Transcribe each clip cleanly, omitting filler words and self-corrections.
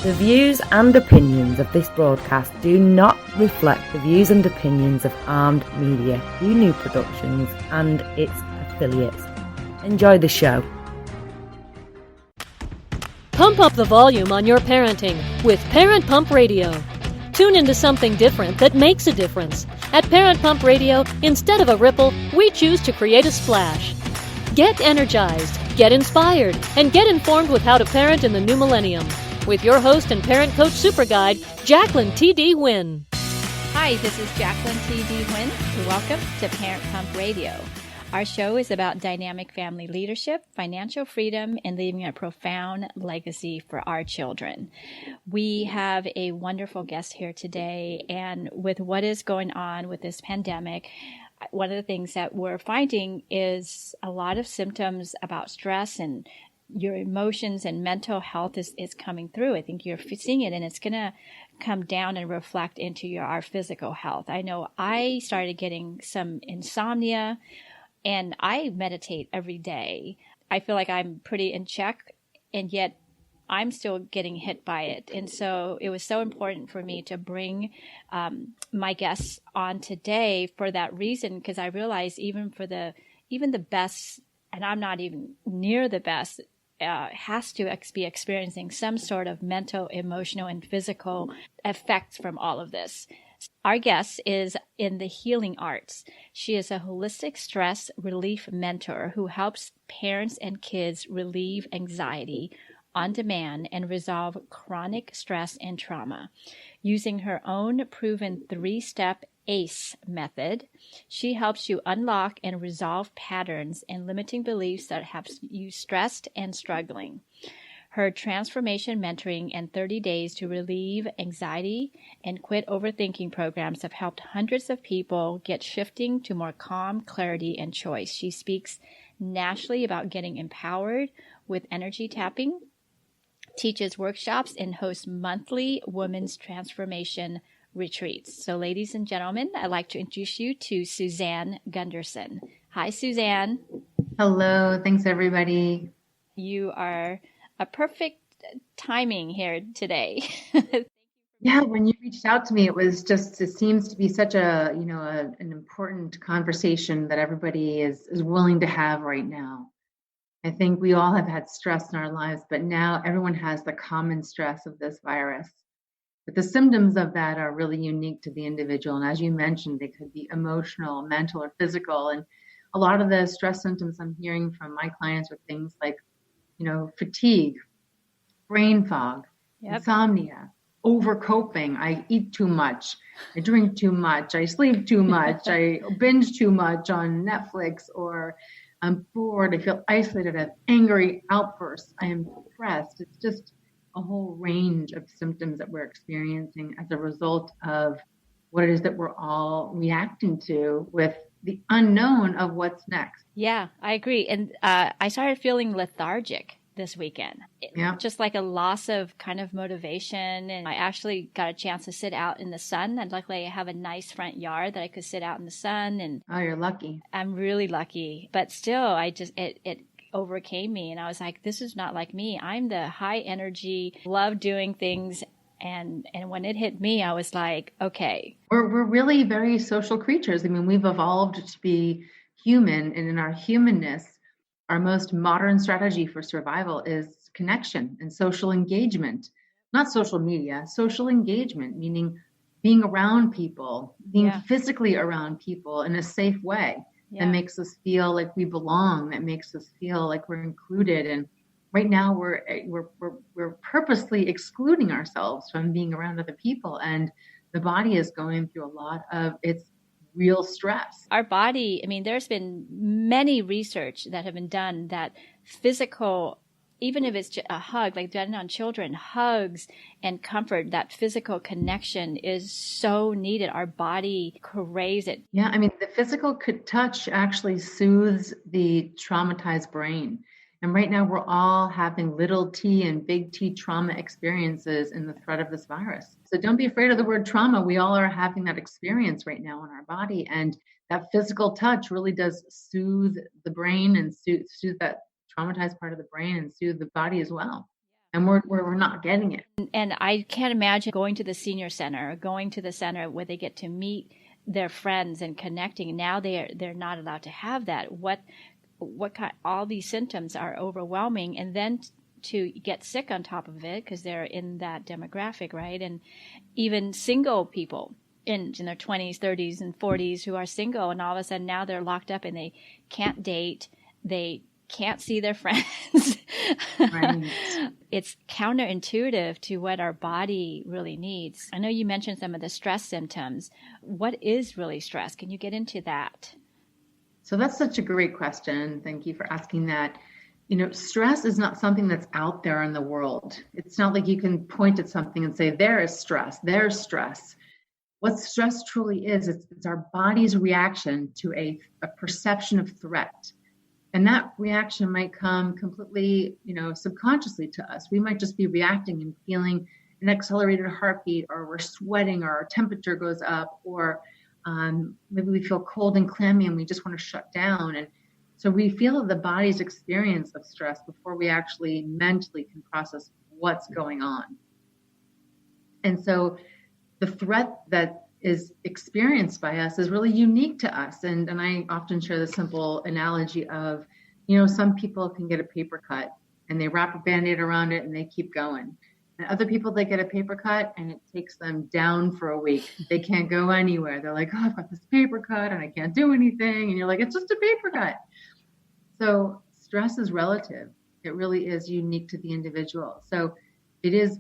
The views and opinions of this broadcast do not reflect the views and opinions of Armed Media, New Productions and its affiliates. Enjoy the show. Pump up the volume on your parenting with Parent Pump Radio. Tune into something different that makes a difference. At Parent Pump Radio, instead of a ripple, we choose to create a splash. Get energized, get inspired, and get informed with how to parent in the new millennium. With your host and parent coach super guide, Jacqueline T.D. Wynn. Hi, this is Jacqueline T.D. Wynn. Welcome to Parent Pump Radio. Our show is about dynamic family leadership, financial freedom, and leaving a profound legacy for our children. We have a wonderful guest here today, and with what is going on with this pandemic, one of the things that we're finding is a lot of symptoms about stress and your emotions and mental health is coming through. I think you're seeing it, and it's going to come down and reflect into our physical health. I know I started getting some insomnia, and I meditate every day. I feel like I'm pretty in check, and yet I'm still getting hit by it. And so it was so important for me to bring my guests on today for that reason, because I realized even the best, and I'm not even near the best, has to be experiencing some sort of mental, emotional, and physical effects from all of this. Our guest is in the healing arts. She is a holistic stress relief mentor who helps parents and kids relieve anxiety on demand and resolve chronic stress and trauma. Using her own proven 3-step ACE method, she helps you unlock and resolve patterns and limiting beliefs that have you stressed and struggling. Her transformation mentoring and 30 days to relieve anxiety and quit overthinking programs have helped hundreds of people get shifting to more calm, clarity, and choice. She speaks nationally about getting empowered with energy tapping, teaches workshops, and hosts monthly women's transformation retreats. So ladies and gentlemen, I'd like to introduce you to Suzanne Gundersen. Hi, Suzanne. Hello. Thanks, everybody. You are a perfect timing here today. Yeah, when you reached out to me, it seems to be such an important conversation that everybody is willing to have right now. I think we all have had stress in our lives, but now everyone has the common stress of this virus. But the symptoms of that are really unique to the individual. And as you mentioned, they could be emotional, mental, or physical. And a lot of the stress symptoms I'm hearing from my clients are things like, fatigue, brain fog, insomnia, overcoping. I eat too much. I drink too much. I sleep too much. I binge too much on Netflix, or I'm bored. I feel isolated. I have angry outbursts. I am depressed. It's just a whole range of symptoms that we're experiencing as a result of what it is that we're all reacting to with the unknown of what's next. Yeah, I agree. And I started feeling lethargic this weekend. Just like a loss of kind of motivation. And I actually got a chance to sit out in the sun. And luckily I have a nice front yard that I could sit out in the sun. And oh, you're lucky. I'm really lucky. But still, it overcame me. And I was like, this is not like me. I'm the high energy, love doing things. And when it hit me, I was like, okay. We're really very social creatures. I mean, we've evolved to be human, and in our humanness, our most modern strategy for survival is connection and social engagement. Not social media, social engagement, meaning being around people, being physically around people in a safe way that makes us feel like we belong, that makes us feel like we're included. And right now we're purposely excluding ourselves from being around other people, and the body is going through a lot of its real stress. Our body, there's been many research that have been done that physical, even if it's a hug, like done on children, hugs and comfort, that physical connection is so needed. Our body craves it. Yeah, the physical touch actually soothes the traumatized brain. And right now we're all having little t and big T trauma experiences in the threat of this virus. So don't be afraid of the word trauma. We all are having that experience right now in our body. And that physical touch really does soothe the brain and soothe that traumatized part of the brain and soothe the body as well. and we're not getting it. And I can't imagine going to the senior center, or going to the center where they get to meet their friends and connecting. Now they're not allowed to have that. What kind? All these symptoms are overwhelming, and then to get sick on top of it because they're in that demographic, right? And even single people in their 20s, 30s, and 40s who are single, and all of a sudden now they're locked up and they can't date, they can't see their friends. Right. It's counterintuitive to what our body really needs. I know you mentioned some of the stress symptoms. What is really stress? Can you get into that? So that's such a great question. Thank you for asking that. Stress is not something that's out there in the world. It's not like you can point at something and say, there is stress, there's stress. What stress truly is, it's our body's reaction to a perception of threat. And that reaction might come completely, subconsciously to us. We might just be reacting and feeling an accelerated heartbeat, or we're sweating, or our temperature goes up, or maybe we feel cold and clammy and we just want to shut down. And so we feel the body's experience of stress before we actually mentally can process what's going on. And so the threat that is experienced by us is really unique to us. And I often share the simple analogy of, some people can get a paper cut and they wrap a Band-Aid around it and they keep going. And other people, they get a paper cut and it takes them down for a week. They can't go anywhere. They're like, oh, I've got this paper cut and I can't do anything. And you're like, it's just a paper cut. So stress is relative. It really is unique to the individual. So it is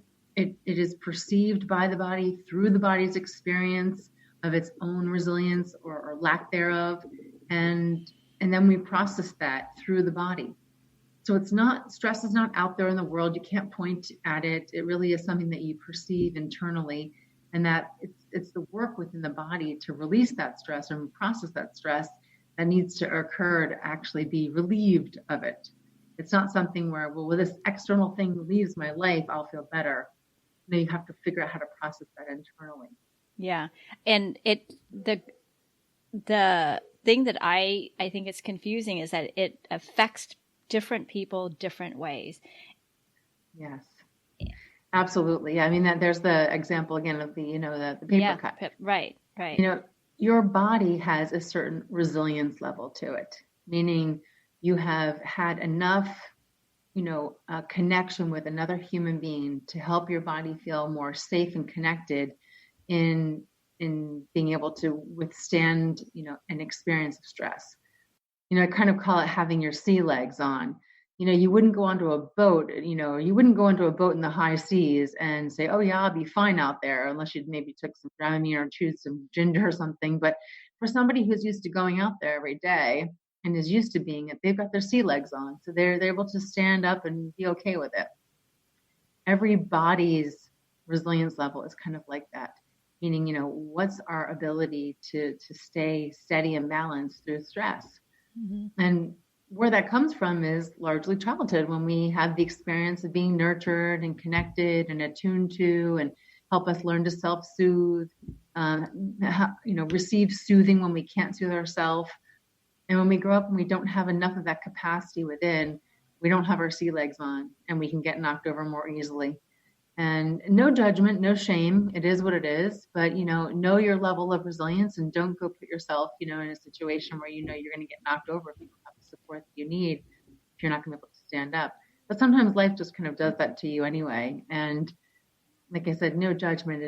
perceived by the body through the body's experience of its own resilience or lack thereof. And then we process that through the body. So stress is not out there in the world. You can't point at it. It really is something that you perceive internally, and that it's the work within the body to release that stress and process that stress that needs to occur to actually be relieved of it. It's not something where, well, when this external thing leaves my life, I'll feel better. No, you have to figure out how to process that internally. Yeah. And the thing that I think it's confusing is that it affects different people different ways. Yes, absolutely. I mean, there's the example again of the paper cut. Right. Your body has a certain resilience level to it, meaning you have had enough, connection with another human being to help your body feel more safe and connected in being able to withstand, an experience of stress. I kind of call it having your sea legs on. You wouldn't go onto a boat, you wouldn't go into a boat in the high seas and say, oh yeah, I'll be fine out there, unless you maybe took some Dramamine or chewed some ginger or something. But for somebody who's used to going out there every day and is used to being it, they've got their sea legs on. So they're able to stand up and be okay with it. Every body's resilience level is kind of like that. Meaning, what's our ability to stay steady and balanced through stress? Mm-hmm. And where that comes from is largely childhood, when we have the experience of being nurtured and connected and attuned to, and help us learn to self-soothe, receive soothing when we can't soothe ourselves. And when we grow up and we don't have enough of that capacity within, we don't have our sea legs on and we can get knocked over more easily. And no judgment, no shame. It is what it is. But, know your level of resilience and don't go put yourself, in a situation where you're going to get knocked over if you don't have the support that you need, if you're not going to be able to stand up. But sometimes life just kind of does that to you anyway. And like I said, no judgment.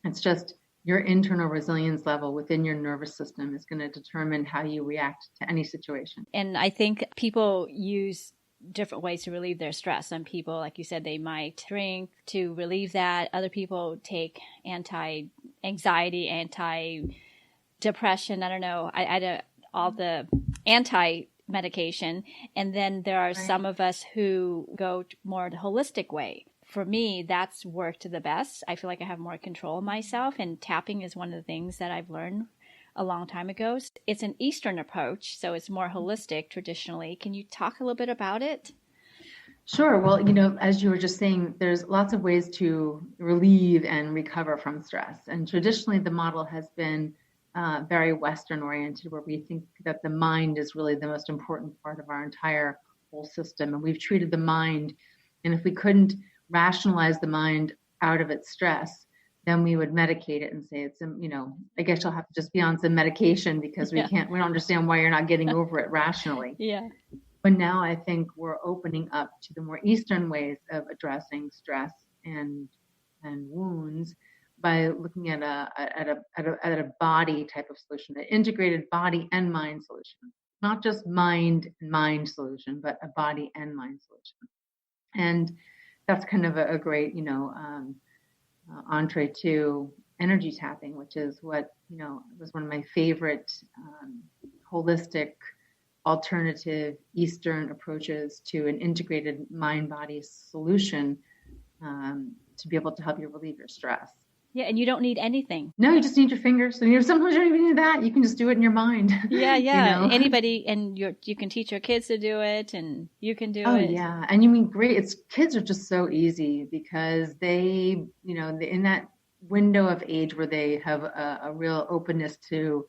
It's just your internal resilience level within your nervous system is going to determine how you react to any situation. And I think people use different ways to relieve their stress. Some people, like you said, they might drink to relieve that. Other people take anti-anxiety, anti-depression. I don't know. I all the anti-medication. And then there are some of us who go more the holistic way. For me, that's worked the best. I feel like I have more control of myself, and tapping is one of the things that I've learned a long time ago. It's an Eastern approach, so it's more holistic traditionally. Can you talk a little bit about it? Sure. Well, as you were just saying, there's lots of ways to relieve and recover from stress. And traditionally, the model has been very Western oriented, where we think that the mind is really the most important part of our entire whole system. And we've treated the mind And if we couldn't rationalize the mind out of its stress, then we would medicate it and say, I guess you'll have to just be on some medication because we don't understand why you're not getting over it rationally. Yeah. But now I think we're opening up to the more Eastern ways of addressing stress and wounds by looking at a body type of solution, an integrated body and mind solution, not just mind solution, but a body and mind solution. And that's kind of a great, entree to energy tapping, which is what, was one of my favorite holistic alternative Eastern approaches to an integrated mind-body solution to be able to help you relieve your stress. Yeah, and you don't need anything. No, you just need your fingers. And sometimes you don't even need that. You can just do it in your mind. Yeah. Anybody, and you can teach your kids to do it, and you can do it. Oh, yeah. And you mean great. Kids are just so easy because they, in that window of age where they have a real openness to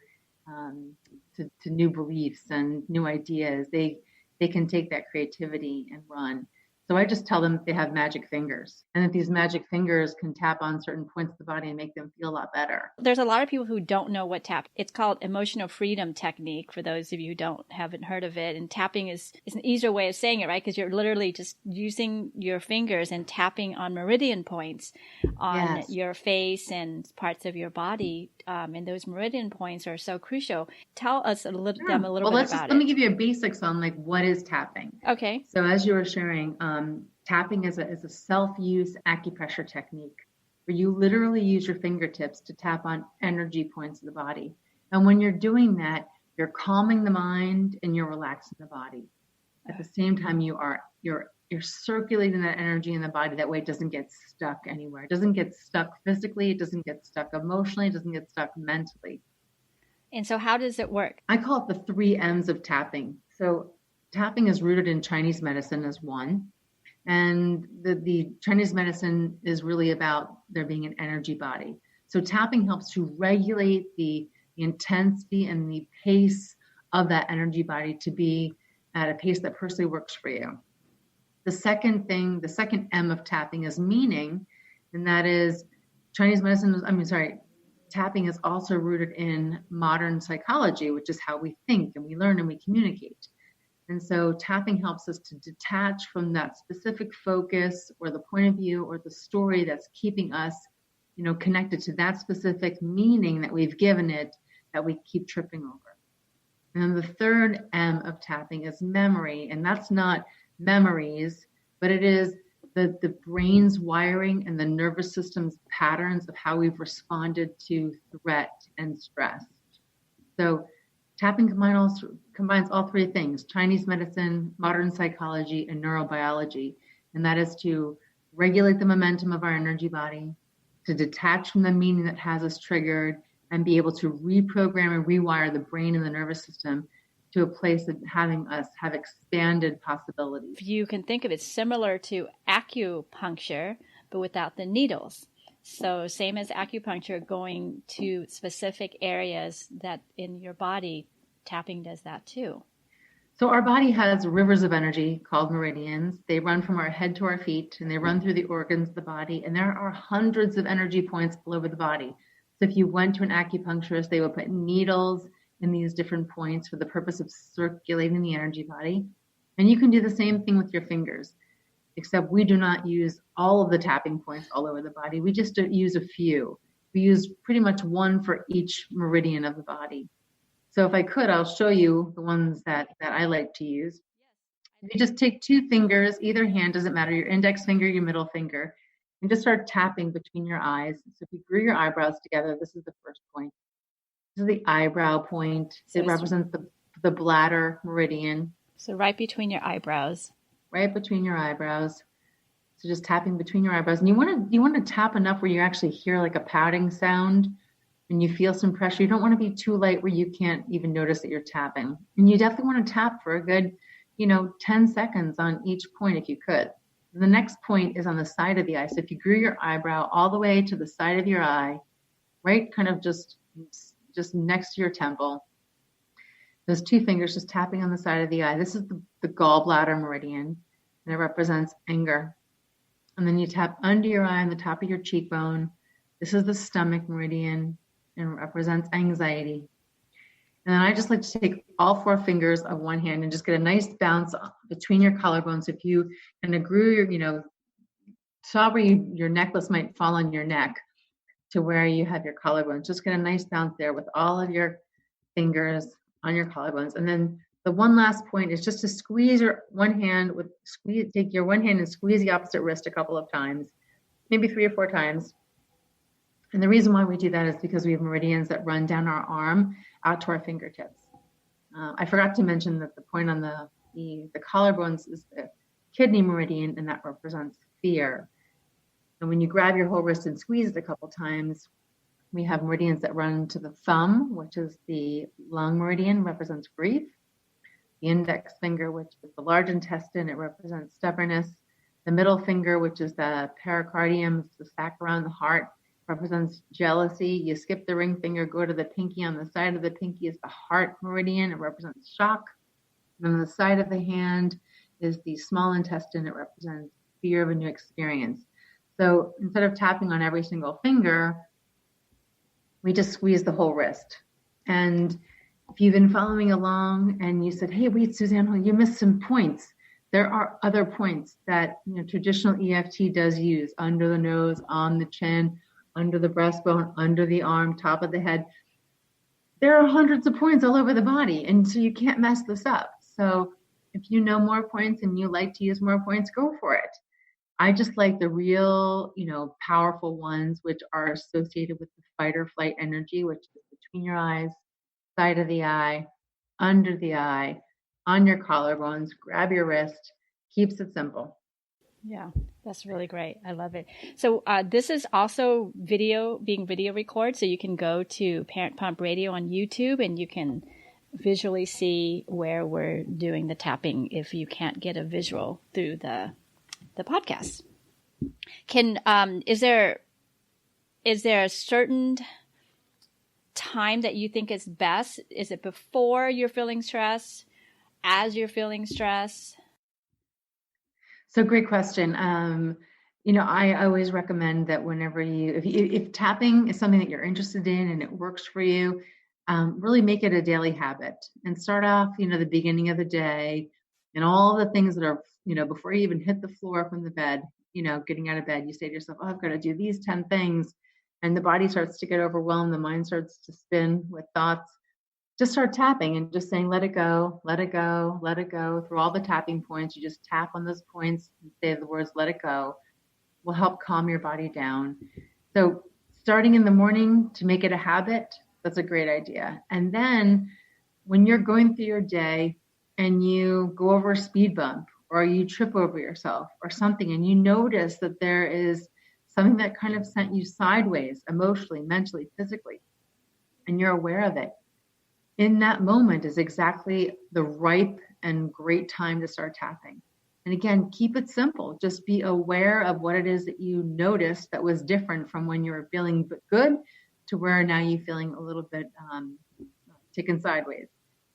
new beliefs and new ideas, they can take that creativity and run. So I just tell them they have magic fingers, and that these magic fingers can tap on certain points of the body and make them feel a lot better. There's a lot of people who don't know what tap. It's called emotional freedom technique for those of you who haven't heard of it. And tapping is an easier way of saying it, right? Because you're literally just using your fingers and tapping on meridian points on your face and parts of your body. And those meridian points are so crucial. Tell us them a little bit about it. Let me give you a basics on what is tapping. Okay. So as you were sharing, tapping is a self-use acupressure technique where you literally use your fingertips to tap on energy points of the body. And when you're doing that, you're calming the mind and you're relaxing the body. At the same time, you're circulating that energy in the body. That way it doesn't get stuck anywhere. It doesn't get stuck physically. It doesn't get stuck emotionally. It doesn't get stuck mentally. And so how does it work? I call it the 3 M's of tapping. So tapping is rooted in Chinese medicine as one. And the Chinese medicine is really about there being an energy body. So tapping helps to regulate the intensity and the pace of that energy body to be at a pace that personally works for you. The second M of tapping is meaning, and that is tapping is also rooted in modern psychology, which is how we think and we learn and we communicate. And so tapping helps us to detach from that specific focus or the point of view or the story that's keeping us, connected to that specific meaning that we've given it that we keep tripping over. And then the third M of tapping is memory. And that's not memories, but it is the brain's wiring and the nervous system's patterns of how we've responded to threat and stress. So tapping combines all 3 things: Chinese medicine, modern psychology, and neurobiology. And that is to regulate the momentum of our energy body, to detach from the meaning that has us triggered, and be able to reprogram and rewire the brain and the nervous system to a place of having us have expanded possibilities. You can think of it similar to acupuncture, but without the needles. So same as acupuncture, going to specific areas that in your body, tapping does that too. So our body has rivers of energy called meridians. They run from our head to our feet, and they run through the organs of the body. And there are hundreds of energy points all over the body. So if you went to an acupuncturist, they would put needles in these different points for the purpose of circulating the energy body. And you can do the same thing with your fingers, except we do not use all of the tapping points all over the body. We just use a few. We use pretty much one for each meridian of the body. So if I could, I'll show you the ones that I like to use. You just take 2 fingers, either hand, doesn't matter, your index finger, your middle finger, and just start tapping between your eyes. So if you grew your eyebrows together, this is the first point. This is the eyebrow point. It represents the bladder meridian. So right between your eyebrows. Right between your eyebrows. So just tapping between your eyebrows. And you want to tap enough where you actually hear like a pouting sound and you feel some pressure. You don't want to be too light where you can't even notice that you're tapping. And you definitely want to tap for a good, 10 seconds on each point if you could. The next point is on the side of the eye. So if you grew your eyebrow all the way to the side of your eye, right kind of just next to your temple, those 2 fingers just tapping on the side of the eye. This is the gallbladder meridian, and it represents anger. And then you tap under your eye on the top of your cheekbone. This is the stomach meridian and represents anxiety. And then I just like to take all 4 fingers of one hand and just get a nice bounce between your collarbones. If you kind of grew your, saw where your necklace might fall on your neck to where you have your collarbones, just get a nice bounce there with all of your fingers on your collarbones. And then the one last point is just to squeeze your one hand take your one hand and squeeze the opposite wrist a couple of times, maybe 3 or 4 times. And the reason why we do that is because we have meridians that run down our arm out to our fingertips. I forgot to mention that the point on the collarbones is the kidney meridian, and that represents fear. And when you grab your whole wrist and squeeze it a couple times, we have meridians that run to the thumb, which is the lung meridian, represents grief. The index finger, which is the large intestine, it represents stubbornness. The middle finger, which is the pericardium, it's the sac around the heart, represents jealousy. You skip the ring finger, go to the pinky. On the side of the pinky is the heart meridian. It represents shock. And on the side of the hand is the small intestine. It represents fear of a new experience. So instead of tapping on every single finger, we just squeeze the whole wrist. And if you've been following along and you said, hey, wait, Suzanne, you missed some points. There are other points that traditional EFT does use: under the nose, on the chin, under the breastbone, under the arm, top of the head. There are hundreds of points all over the body, and so you can't mess this up. So if you know more points and you like to use more points, go for it. I just like the real, powerful ones, which are associated with the fight or flight energy, which is between your eyes, side of the eye, under the eye, on your collarbones. Grab your wrist. Keeps it simple. Yeah, that's really great. I love it. So this is also being video recorded. So you can go to Parent Pump Radio on YouTube and you can visually see where we're doing the tapping if you can't get a visual through the podcast. Is there a certain time that you think is best? Is it before you're feeling stress, as you're feeling stress? So great question. I always recommend that whenever if tapping is something that you're interested in and it works for you, really make it a daily habit and start off, the beginning of the day and all the things that are, before you even hit the floor from the bed, getting out of bed, you say to yourself, oh, I've got to do these 10 things. And the body starts to get overwhelmed. The mind starts to spin with thoughts. Just start tapping and just saying, let it go, let it go, let it go. Through all the tapping points, you just tap on those points and say the words, let it go, will help calm your body down. So starting in the morning to make it a habit, that's a great idea. And then when you're going through your day and you go over a speed bump or you trip over yourself or something, and you notice that there is something that kind of sent you sideways emotionally, mentally, physically, and you're aware of it, in that moment is exactly the ripe and great time to start tapping. And again, keep it simple. Just be aware of what it is that you noticed that was different from when you were feeling good to where now you're feeling a little bit ticking sideways.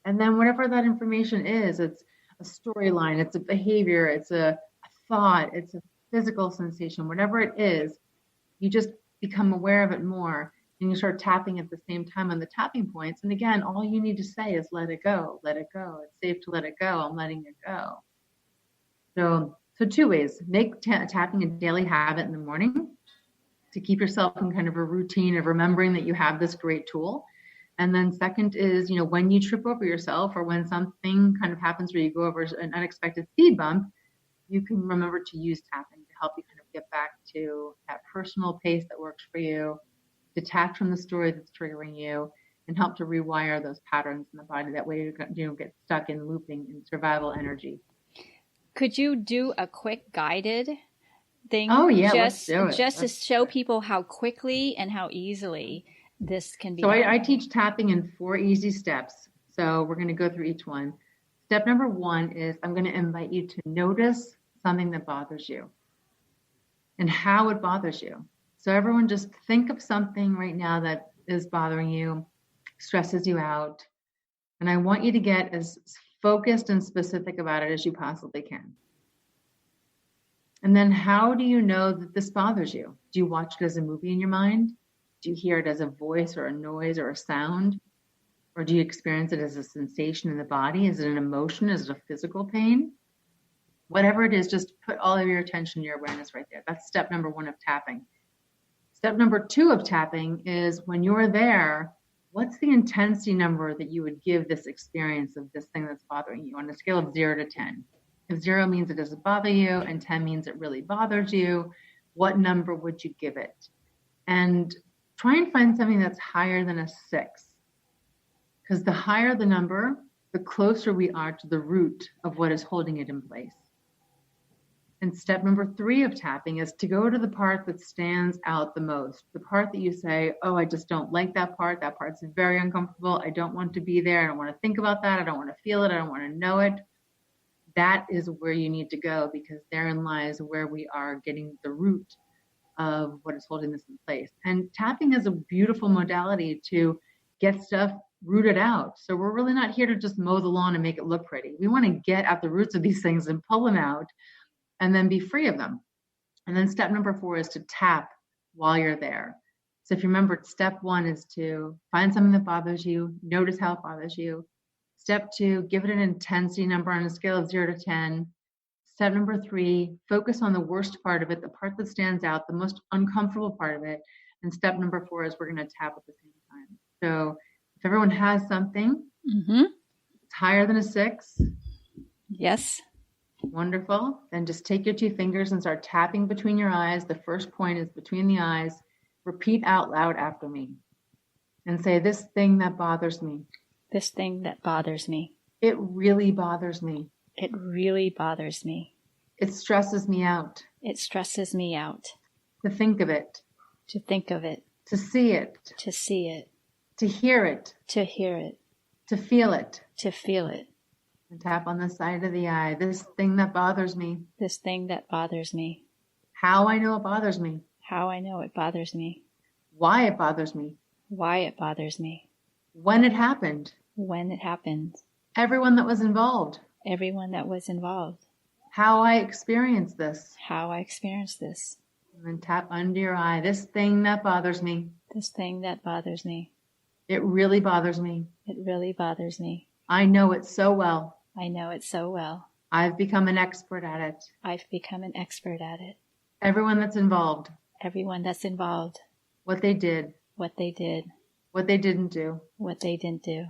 And then whatever that information is, it's a storyline, it's a behavior, it's a thought, it's a physical sensation, whatever it is, you just become aware of it more. And you start tapping at the same time on the tapping points. And again, all you need to say is, let it go, let it go. It's safe to let it go. I'm letting it go. So 2 ways. Make tapping a daily habit in the morning to keep yourself in kind of a routine of remembering that you have this great tool. And then second is, when you trip over yourself or when something kind of happens where you go over an unexpected speed bump, you can remember to use tapping to help you kind of get back to that personal pace that works for you, detach from the story that's triggering you, and help to rewire those patterns in the body. That way you don't get stuck in looping and survival energy. Could you do a quick guided thing? Oh yeah, let's do it. Just to show people how quickly and how easily this can be So done. I teach tapping in 4 easy steps. So we're going to go through each one. Step number 1 is I'm going to invite you to notice something that bothers you and how it bothers you. So everyone just think of something right now that is bothering you, stresses you out. And I want you to get as focused and specific about it as you possibly can. And then how do you know that this bothers you? Do you watch it as a movie in your mind? Do you hear it as a voice or a noise or a sound? Or do you experience it as a sensation in the body? Is it an emotion? Is it a physical pain? Whatever it is, just put all of your attention, your awareness right there. That's step number 1 of tapping. Step number 2 of tapping is when you're there, what's the intensity number that you would give this experience of this thing that's bothering you on a scale of 0 to 10? If 0 means it doesn't bother you and 10 means it really bothers you, what number would you give it? And try and find something that's higher than a 6. Because the higher the number, the closer we are to the root of what is holding it in place. And step number 3 of tapping is to go to the part that stands out the most, the part that you say, oh, I just don't like that part. That part's very uncomfortable. I don't want to be there. I don't want to think about that. I don't want to feel it. I don't want to know it. That is where you need to go, because therein lies where we are getting the root of what is holding this in place. And tapping is a beautiful modality to get stuff rooted out. So we're really not here to just mow the lawn and make it look pretty. We want to get at the roots of these things and pull them out and then be free of them. And then step number 4 is to tap while you're there. So if you remember, step 1 is to find something that bothers you, notice how it bothers you. Step 2, give it an intensity number on a scale of 0 to 10. Step number 3, focus on the worst part of it, the part that stands out, the most uncomfortable part of it. And step number 4 is we're going to tap at the same time. So if everyone has something, it's higher than a 6. Yes. Wonderful. Then just take your 2 fingers and start tapping between your eyes. The first point is between the eyes. Repeat out loud after me and say, this thing that bothers me. This thing that bothers me. It really bothers me. It really bothers me. It stresses me out. It stresses me out. To think of it. To think of it. To see it. To see it. To hear it. To hear it. To feel it. To feel it. And tap on the side of the eye. This thing that bothers me. This thing that bothers me. How I know it bothers me. How I know it bothers me. Why it bothers me. Why it bothers me. When it happened. When it happened. Everyone that was involved. Everyone that was involved. How I experienced this. How I experienced this. And then tap under your eye. This thing that bothers me. This thing that bothers me. It really bothers me. It really bothers me. I know it so well. I know it so well. I've become an expert at it. I've become an expert at it. Everyone that's involved. Everyone that's involved. What they did. What they did. What they didn't do. What they didn't do.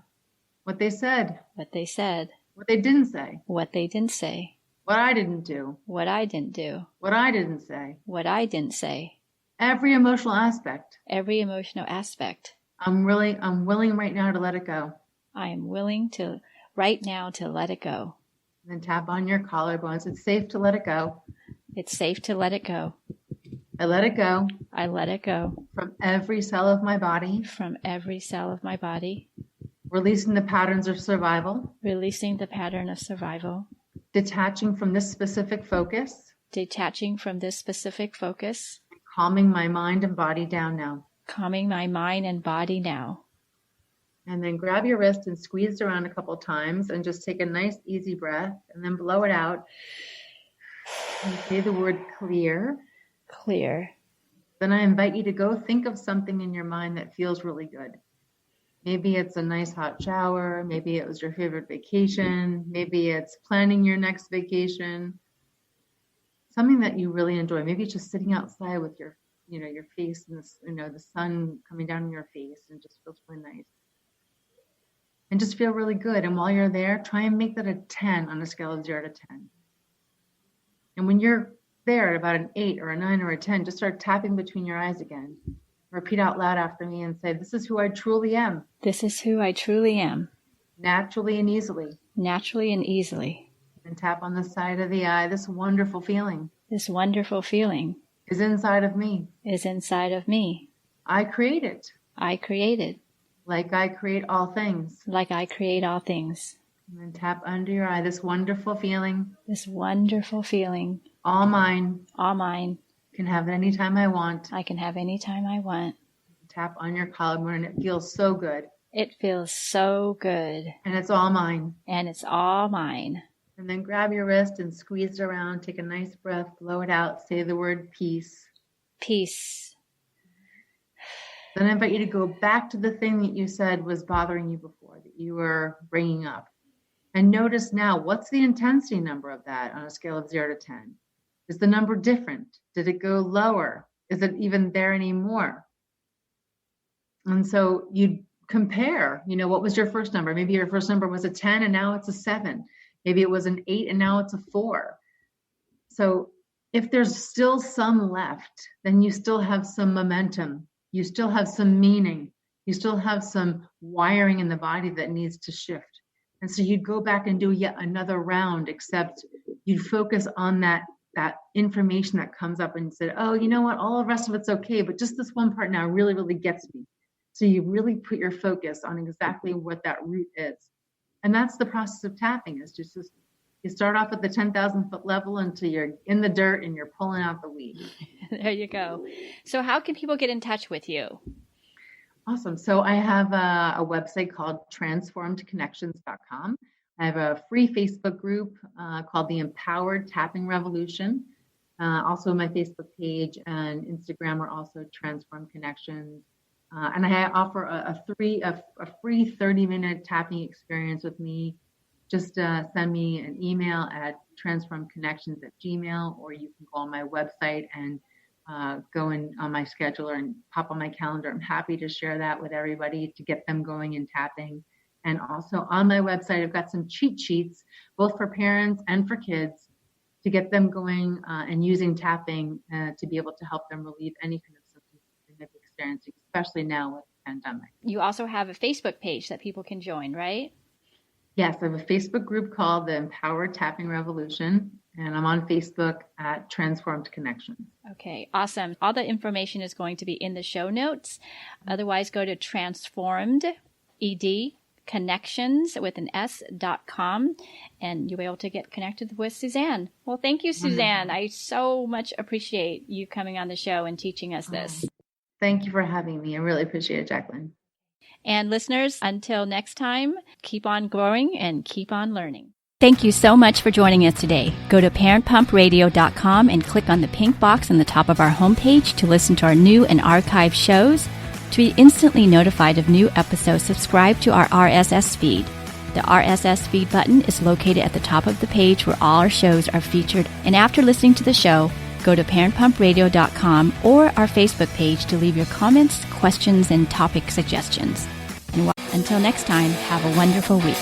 What they said. What they said. What they didn't say. What they didn't say. What I didn't do. What I didn't do. What I didn't say. What I didn't say. Every emotional aspect. Every emotional aspect. I'm willing right now to let it go. I am willing to right now to let it go. And then tap on your collarbones. It's safe to let it go. It's safe to let it go. I let it go. I let it go. From every cell of my body. From every cell of my body. Releasing the patterns of survival. Releasing the pattern of survival. Detaching from this specific focus. Detaching from this specific focus. Calming my mind and body down now. Calming my mind and body now. And then grab your wrist and squeeze it around a couple times and just take a nice easy breath and then blow it out. And say the word clear. Clear. Then I invite you to go think of something in your mind that feels really good. Maybe it's a nice hot shower. Maybe it was your favorite vacation. Maybe it's planning your next vacation. Something that you really enjoy. Maybe it's just sitting outside with your face and the sun coming down on your face, and it just feels really nice. And just feel really good. And while you're there, try and make that a 10 on a scale of 0 to 10. And when you're there at about an 8 or a 9 or a 10, just start tapping between your eyes again. Repeat out loud after me and say, this is who I truly am. This is who I truly am. Naturally and easily. Naturally and easily. And tap on the side of the eye. This wonderful feeling. This wonderful feeling. Is inside of me. Is inside of me. I create it. I create it. Like I create all things. Like I create all things. And then tap under your eye. This wonderful feeling. This wonderful feeling. All mine. All mine. Can have it anytime I want. I can have any time I want. Tap on your collarbone and it feels so good. It feels so good. And it's all mine. And it's all mine. And then grab your wrist and squeeze it around. Take a nice breath, blow it out, say the word peace. Peace. Then I invite you to go back to the thing that you said was bothering you before, that you were bringing up. And notice now, what's the intensity number of that on a scale of 0 to 10? Is the number different? Did it go lower? Is it even there anymore? And so you compare, what was your first number? Maybe your first number was a 10 and now it's a 7. Maybe it was an 8 and now it's a 4. So if there's still some left, then you still have some momentum. You still have some meaning. You still have some wiring in the body that needs to shift. And so you'd go back and do yet another round, except you'd focus on that information that comes up and said, oh, you know what? All the rest of it's okay, but just this one part now really, really gets me. So you really put your focus on exactly what that root is. And that's the process of tapping, is just you start off at the 10,000 foot level until you're in the dirt and you're pulling out the weed. There you go. So how can people get in touch with you? Awesome. So I have a website called transformedconnections.com. I have a free Facebook group called the Empowered Tapping Revolution. Also my Facebook page and Instagram are also Transformed Connections. And I offer a free 30-minute tapping experience with me. Just send me an email at transformedconnections@gmail.com, or you can go on my website and go in on my scheduler and pop on my calendar. I'm happy to share that with everybody to get them going in tapping. And also on my website, I've got some cheat sheets, both for parents and for kids, to get them going and using tapping to be able to help them relieve any kind of symptoms they may be experiencing, especially now with the pandemic. You also have a Facebook page that people can join, right? Yes, I have a Facebook group called the Empowered Tapping Revolution, and I'm on Facebook at Transformed Connections. Okay, awesome. All the information is going to be in the show notes. Otherwise, go to transformedconnections.com, and you'll be able to get connected with Suzanne. Well, thank you, Suzanne. I so much appreciate you coming on the show and teaching us this. Thank you for having me. I really appreciate it, Jacqueline. And listeners, until next time, keep on growing and keep on learning. Thank you so much for joining us today. Go to parentpumpradio.com and click on the pink box on the top of our homepage to listen to our new and archived shows. To be instantly notified of new episodes, subscribe to our RSS feed. The RSS feed button is located at the top of the page where all our shows are featured. And after listening to the show, go to parentpumpradio.com or our Facebook page to leave your comments, questions, and topic suggestions. And until next time, have a wonderful week.